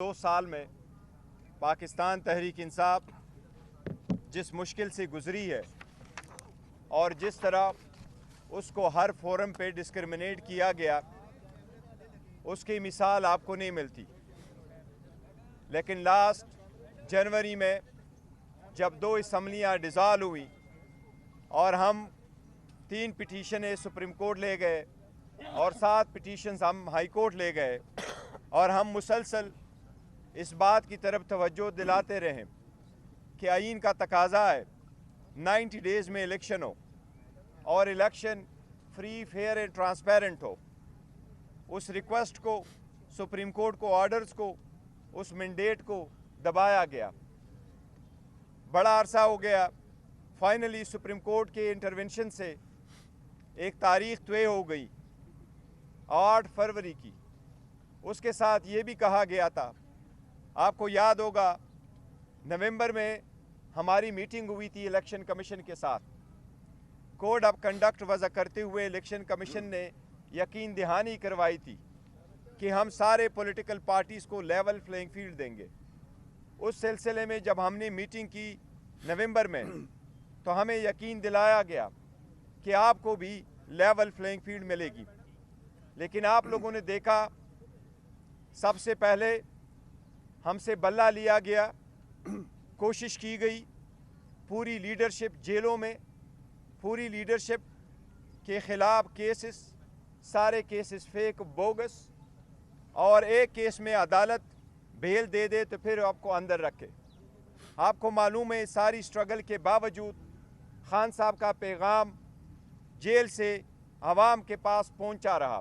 2 साल में पाकिस्तान तहरीक इंसाफ जिस मुश्किल से गुज़री है और जिस तरह उसको हर फोरम पे डिस्क्रिमिनेट किया गया, उसकी मिसाल आपको नहीं मिलती। लेकिन लास्ट जनवरी में जब 2 असम्बलियाँ डिज़ाल्व हुई और हम 3 पिटीशनें सुप्रीम कोर्ट ले गए और 7 पिटीशन्स हम हाई कोर्ट ले गए और हम मुसलसल इस बात की तरफ तवज्जो दिलाते रहें कि आईन का तकाजा है 90 डेज़ में इलेक्शन हो और election free, fair and transparent हो। उस रिक्वेस्ट को, सुप्रीम कोर्ट को, ऑर्डर्स को, उस मैंडेट को दबाया गया। बड़ा अरसा हो गया। फाइनली सुप्रीम कोर्ट के इंटरवेंशन से एक तारीख तय हो गई 8 फरवरी की। उसके साथ ये भी कहा गया था, आपको याद होगा, नवंबर में हमारी मीटिंग हुई थी इलेक्शन कमीशन के साथ। कोड ऑफ कंडक्ट वज़ा करते हुए इलेक्शन कमीशन ने यकीन दहानी करवाई थी कि हम सारे पॉलिटिकल पार्टीज़ को लेवल प्लेइंग फील्ड देंगे। उस सिलसिले में जब हमने मीटिंग की नवंबर में, तो हमें यकीन दिलाया गया कि आपको भी लेवल प्लेइंग फील्ड मिलेगी। लेकिन आप लोगों ने देखा, सबसे पहले हमसे बल्ला लिया गया, कोशिश की गई, पूरी लीडरशिप जेलों में, पूरी लीडरशिप के ख़िलाफ़ केसेस, सारे केसेस फेक, बोगस, और एक केस में अदालत बेल दे दे तो फिर आपको अंदर रखे। आपको मालूम है, सारी स्ट्रगल के बावजूद खान साहब का पैगाम जेल से आवाम के पास पहुंचा रहा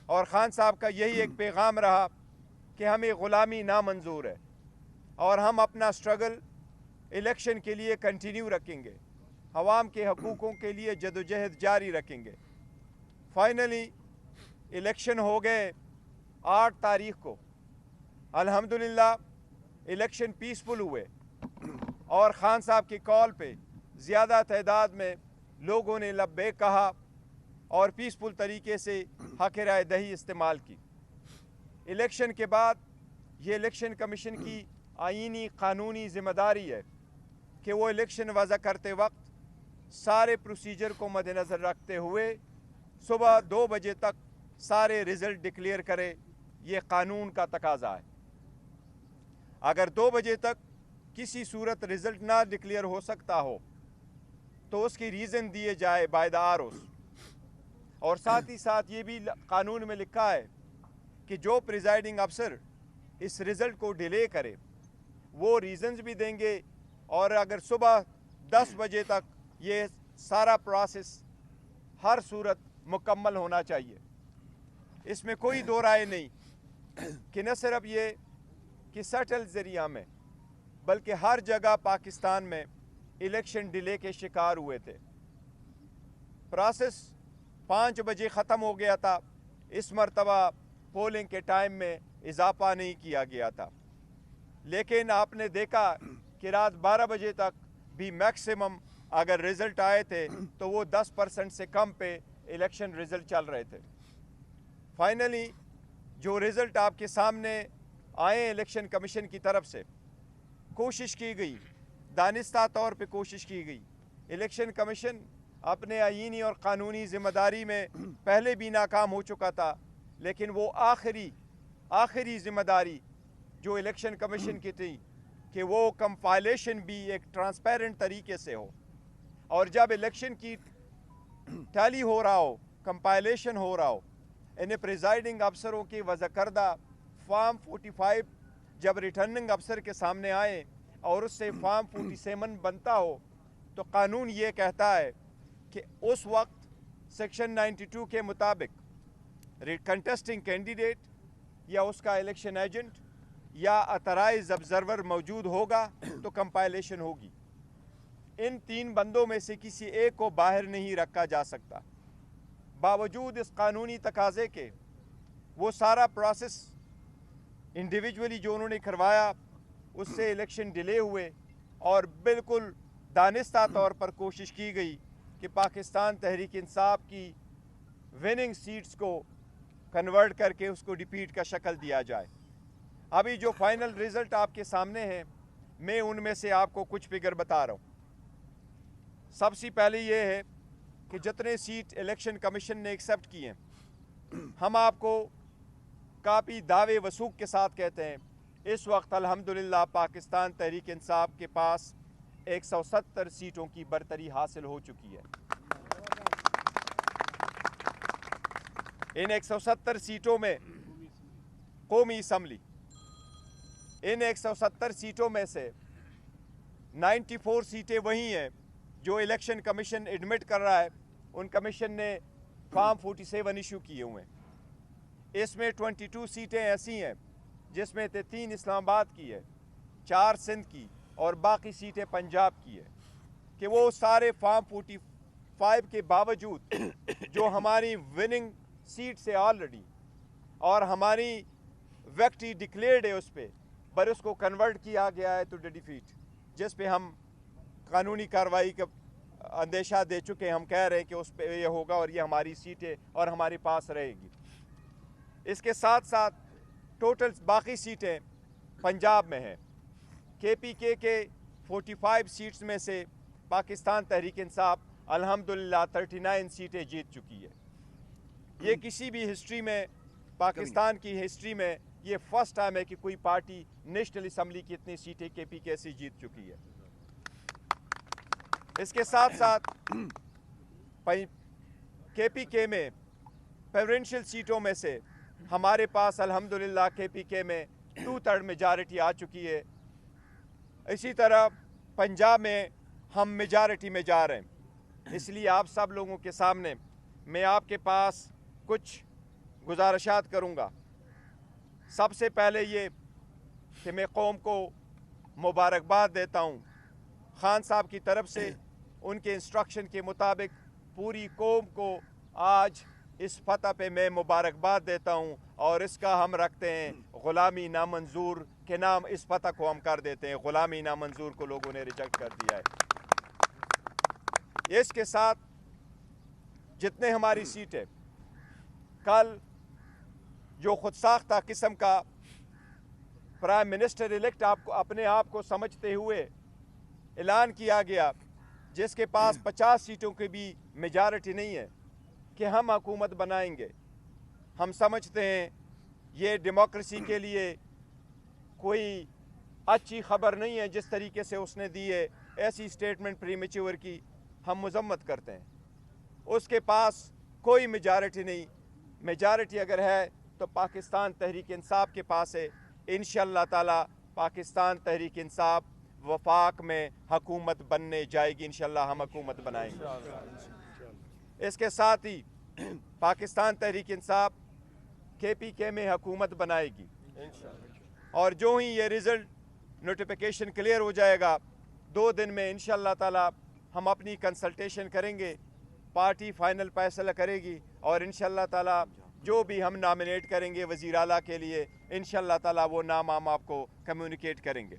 और खान साहब का यही एक पैगाम रहा कि हमें ग़ुलामी नामंजूर है और हम अपना स्ट्रगल इलेक्शन के लिए कंटिन्यू रखेंगे, अवाम के हकूक़ों के लिए जदोजहद जारी रखेंगे। फाइनली इलेक्शन हो गए 8 तारीख़ को। अल्हम्दुलिल्लाह इलेक्शन पीसफुल हुए और ख़ान साहब की कॉल पे ज़्यादा तादाद में लोगों ने लब्बैक कहा और पीसफुल तरीके से हक़ राय दही इस्तेमाल की। इलेक्शन के बाद ये इलेक्शन कमीशन की आईनी कानूनी ज़िम्मेदारी है कि वो इलेक्शन वज़ा करते वक्त सारे प्रोसीजर को मद्देनज़र रखते हुए सुबह 2 बजे तक सारे रिज़ल्ट डिक्लेयर करे। ये कानून का तकाजा है। अगर 2 बजे तक किसी सूरत रिज़ल्ट ना डिक्लेयर हो सकता हो तो उसकी रीज़न दिए जाए बाय द आरओज़। और साथ ही साथ ये भी कानून में लिखा है कि जो प्रिजाइडिंग अफसर इस रिज़ल्ट को डिले करे वो रीज़न्स भी देंगे, और अगर सुबह 10 बजे तक ये सारा प्रोसेस हर सूरत मुकम्मल होना चाहिए। इसमें कोई दो राय नहीं कि न सिर्फ ये कि सटल ज़रिया में, बल्कि हर जगह पाकिस्तान में इलेक्शन डिले के शिकार हुए थे। प्रोसेस 5 बजे ख़त्म हो गया था। इस मरतबा पोलिंग के टाइम में इजाफा नहीं किया गया था, लेकिन आपने देखा कि रात 12 बजे तक भी मैक्सिमम अगर रिज़ल्ट आए थे तो वो 10% से कम पे इलेक्शन रिज़ल्ट चल रहे थे। फाइनली जो रिज़ल्ट आपके सामने आए इलेक्शन कमीशन की तरफ से, कोशिश की गई, दानिस्ता तौर पे कोशिश की गई। इलेक्शन कमीशन अपने आईनी और क़ानूनी ज़िम्मेदारी में पहले भी नाकाम हो चुका था, लेकिन वो आखिरी ज़िम्मेदारी जो इलेक्शन कमीशन की थी कि वो कंपाइलेशन भी एक ट्रांसपेरेंट तरीके से हो, और जब इलेक्शन की टैली हो रहा हो, कंपाइलेशन हो रहा हो, इन्हें प्रिजाइडिंग अफसरों की वज़ा करदा फॉर्म 45 जब रिटर्निंग अफसर के सामने आए और उससे फॉर्म 47 बनता हो, तो कानून ये कहता है कि उस वक्त सेक्शन 92 के मुताबिक कंटेस्टिंग कैंडिडेट या उसका इलेक्शन एजेंट या अथराइज ऑब्जर्वर मौजूद होगा तो कंपाइलेशन होगी। इन 3 बंदों में से किसी एक को बाहर नहीं रखा जा सकता। बावजूद इस कानूनी तकाजे के वो सारा प्रोसेस इंडिविजुअली जो उन्होंने करवाया, उससे इलेक्शन डिले हुए और बिल्कुल दानिस्ता तौर पर कोशिश की गई कि पाकिस्तान तहरीक इंसाफ की विनिंग सीट्स को कन्वर्ट करके उसको डिफीट का शक्ल दिया जाए। अभी जो फाइनल रिज़ल्ट आपके सामने हैं, मैं उनमें से आपको कुछ फिगर बता रहा हूँ। सबसे पहले ये है कि जितने सीट इलेक्शन कमीशन ने एक्सेप्ट किए हैं, हम आपको काफ़ी दावे वसूख के साथ कहते हैं, इस वक्त अल्हम्दुलिल्लाह पाकिस्तान तहरीक इंसाफ के पास 170 सीटों की बरतरी हासिल हो चुकी है। इन 170 सीटों में कौमी असम्बली, इन 170 सीटों में से 94 सीटें वही हैं जो इलेक्शन कमीशन एडमिट कर रहा है। उन कमीशन ने फॉर्म 47 इशू किए हुए हैं। इसमें 22 सीटें ऐसी हैं जिसमें से 3 इस्लामाबाद की है, 4 सिंध की और बाकी सीटें पंजाब की है, कि वो सारे फॉर्म 45 के बावजूद जो हमारी विनिंग सीट से ऑलरेडी और हमारी विक्ट्री डिक्लेयर्ड है उस पर उसको कन्वर्ट किया गया है टू डिफीट, जिस पे हम कानूनी कार्रवाई का अंदेशा दे चुके हैं। हम कह रहे हैं कि उस पर ये होगा और ये हमारी सीटें और हमारे पास रहेगी। इसके साथ साथ टोटल बाकी सीटें पंजाब में हैं। KPK के 45 सीट्स में से पाकिस्तान तहरीक इंसाफ अल्हम्दुलिल्लाह 39 सीटें जीत चुकी है। ये किसी भी हिस्ट्री में, पाकिस्तान की हिस्ट्री में ये फर्स्ट टाइम है कि कोई पार्टी नेशनल असम्बली की इतनी सीटें KPK से जीत चुकी है। इसके साथ साथ KPK में प्रेफरेंशियल सीटों में से हमारे पास अल्हम्दुलिल्लाह KPK में 2/3 मेजॉरिटी आ चुकी है। इसी तरह पंजाब में हम मेजॉरिटी में जा रहे हैं। इसलिए आप सब लोगों के सामने मैं आपके पास कुछ गुजारिशात करूँगा। सबसे पहले ये कि मैं कौम को मुबारकबाद देता हूँ। खान साहब की तरफ से उनके इंस्ट्रक्शन के मुताबिक पूरी कौम को आज इस फतह पे मैं मुबारकबाद देता हूँ और इसका हम रखते हैं ग़ुलामी नामंजूर के नाम। इस फतह को हम कर देते हैं, ग़ुलामी नामंजूर को लोगों ने रिजेक्ट कर दिया है। इसके साथ जितने हमारी सीटें, कल जो खुद साख्ता किस्म का प्राइम मिनिस्टर इलेक्ट आपको अपने आप को समझते हुए ऐलान किया गया, जिसके पास 50 सीटों की भी मेजॉरिटी नहीं है, कि हम हुकूमत बनाएंगे। हम समझते हैं ये डेमोक्रेसी के लिए कोई अच्छी खबर नहीं है जिस तरीके से उसने दी है। ऐसी स्टेटमेंट प्रीमेच्योर की हम मजम्मत करते हैं। उसके पास कोई मेजॉरिटी नहीं। मेजॉरिटी अगर है तो पाकिस्तान तहरीक इंसाफ के पास है। इंशाअल्लाह ताला पाकिस्तान तहरीक इंसाफ वफाक में हुकूमत बनने जाएगी। इंशाअल्लाह हम हुकूमत बनाएंगे। इसके साथ ही पाकिस्तान तहरीक इंसाफ KPK में हुकूमत बनाएगी और जो ही ये रिज़ल्ट नोटिफिकेशन क्लियर हो जाएगा 2 दिन में इंशाअल्लाह ताला हम अपनी कंसल्टेशन करेंगे, पार्टी फाइनल फैसला करेगी और इंशाअल्लाह ताला जो भी हम नॉमिनेट करेंगे वज़ीर आला के लिए इंशाअल्लाह ताला वो नाम हम आपको कम्युनिकेट करेंगे।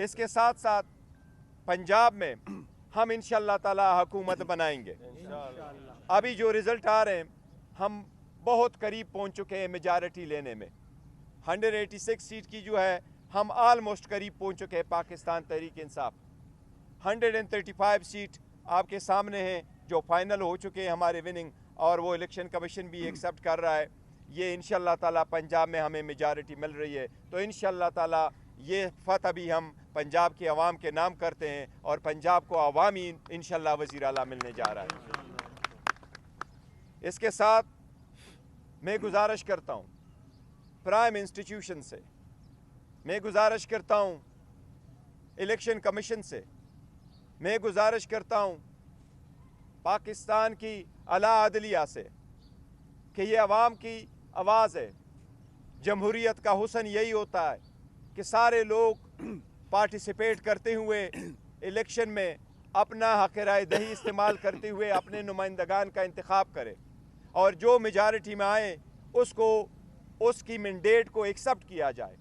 इसके साथ साथ पंजाब में हम इंशाअल्लाह ताला हुकूमत बनाएंगे। अभी जो रिज़ल्ट आ रहे हैं हम बहुत करीब पहुंच चुके हैं मेजॉरिटी लेने में। 186 सीट की जो है हम आलमोस्ट करीब पहुंच चुके हैं पाकिस्तान तहरीक इंसाफ। 135 सीट आपके सामने हैं जो फाइनल हो चुके हैं हमारे विनिंग, और वो इलेक्शन कमीशन भी एक्सेप्ट कर रहा है। ये इंशाअल्लाह ताला पंजाब में हमें मेजॉरिटी मिल रही है, तो इंशाअल्लाह ताला ये फतह भी हम पंजाब के अवाम के नाम करते हैं और पंजाब को अवामी इंशाअल्लाह वज़ीर आला मिलने जा रहा है। इसके साथ मैं गुजारिश करता हूँ प्राइम इंस्टीट्यूशन से, मैं गुजारिश करता हूँ इलेक्शन कमीशन से, मैं गुजारिश करता हूँ पाकिस्तान की आला अदलिया से कि ये अवाम की आवाज़ है। जमहूरियत का हुस्न यही होता है कि सारे लोग पार्टिसिपेट करते हुए इलेक्शन में अपना हक़ राय दही इस्तेमाल करते हुए अपने नुमाइंदगान का इंतखाब करें और जो मेजॉरिटी में आए उसको उसकी मैंडेट को एक्सेप्ट किया जाए।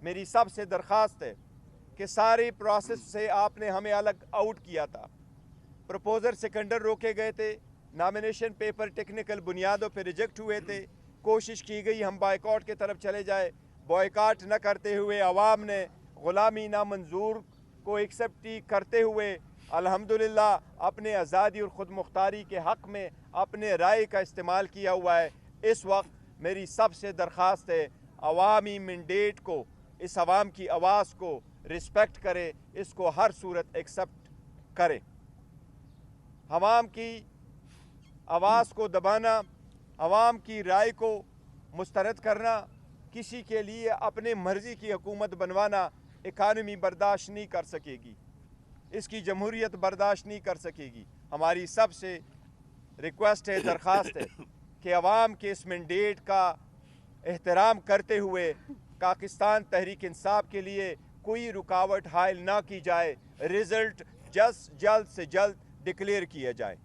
मेरी सबसे दरख्वास्त है कि सारी प्रोसेस से आपने हमें अलग आउट किया था। प्रपोजर सेकेंडर रोके गए थे, नॉमिनेशन पेपर टेक्निकल बुनियादों पर रिजेक्ट हुए थे, कोशिश की गई हम बाइकआउट की तरफ चले जाए, बॉयकाट न करते हुए अवाम ने ग़ुलामी नामंजूर को एक्सेप्ट करते हुए अल्हम्दुलिल्लाह अपने आज़ादी और ख़ुद मुख्तारी के हक़ में अपने राय का इस्तेमाल किया हुआ है। इस वक्त मेरी सबसे दरख्वास्त है, अवामी मैंडेट को, इस अवाम की आवाज़ को रिस्पेक्ट करे, इसको हर सूरत एक्सेप्ट करे। अवाम की आवाज़ को दबाना, अवाम की राय को मुस्तरद करना, किसी के लिए अपने मर्ज़ी की हुकूमत बनवाना इकानमी बर्दाश्त नहीं कर सकेगी, इसकी जमहूरियत बर्दाश्त नहीं कर सकेगी। हमारी सबसे रिक्वेस्ट है, दरख्वास्त है कि अवाम के इस मैंडेट का एहतराम करते हुए पाकिस्तान तहरीक इंसाफ के लिए कोई रुकावट हायल ना की जाए, रिज़ल्ट जल्द से जल्द डिक्लेयर किया जाए।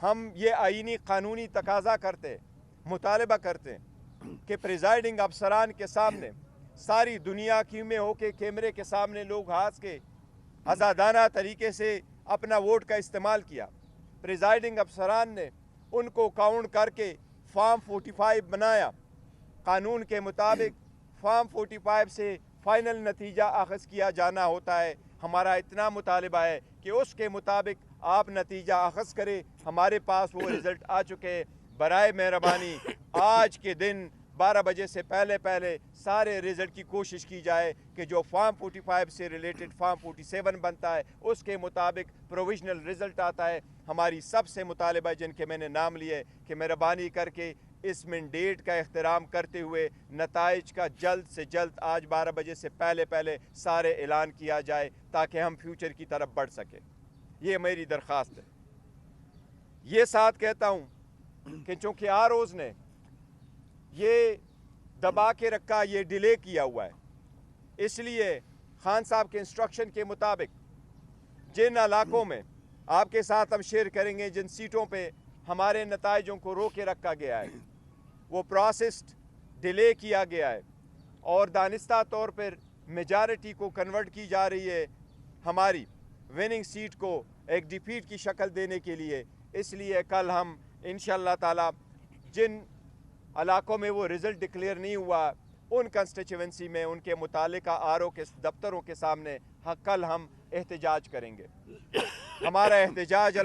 हम ये आईनी कानूनी तकाज़ा करते हैं, मुतालबा करते हैं कि प्रिजाइडिंग अफसरान के सामने सारी दुनिया की में होके कैमरे के सामने लोग हाथ के आज़ादाना तरीके से अपना वोट का इस्तेमाल किया। प्रिजाइडिंग अफसरान ने उनको काउंट करके फॉर्म 45 बनाया। कानून के मुताबिक फॉर्म 45 से फ़ाइनल नतीजा अख़ज़ किया जाना होता है। हमारा इतना मुतालिबा है कि उसके मुताबिक आप नतीजा अख़ज़ करें। हमारे पास वो रिज़ल्ट आ चुके हैं। बराए मेहरबानी आज के दिन 12 बजे से पहले सारे रिज़ल्ट की कोशिश की जाए कि जो फॉर्म 45 से रिलेटेड फॉर्म 47 बनता है उसके मुताबिक प्रोविजनल रिज़ल्ट आता है। हमारी सबसे मुतालिबा जिनके मैंने नाम लिए कि मेहरबानी करके इस मैंडेट का एहतराम करते हुए नताइज का जल्द से जल्द आज 12 बजे से पहले सारे ऐलान किया जाए ताकि हम फ्यूचर की तरफ बढ़ सकें। ये मेरी दरख्वास्त है। ये साथ कहता हूँ कि चूँकि आरओज़ ने ये दबा के रखा, ये डिले किया हुआ है, इसलिए खान साहब के इंस्ट्रक्शन के मुताबिक जिन इलाकों में आपके साथ हम शेयर करेंगे, जिन सीटों पे हमारे नताइजों को रोके रखा गया है, वो प्रोसेस्ड डिले किया गया है और दानिस्ता तौर पर मेजॉरिटी को कन्वर्ट की जा रही है हमारी विनिंग सीट को एक डिफीट की शक्ल देने के लिए। इसलिए कल हम इंशाअल्लाह ताला जिन इलाकों में वो रिज़ल्ट डिक्लेयर नहीं हुआ, उन कंस्टिट्यूएंसी में उनके मुतालिका आरओ के दफ्तरों के सामने कल हम एहतजाज करेंगे। हमारा एहतजाज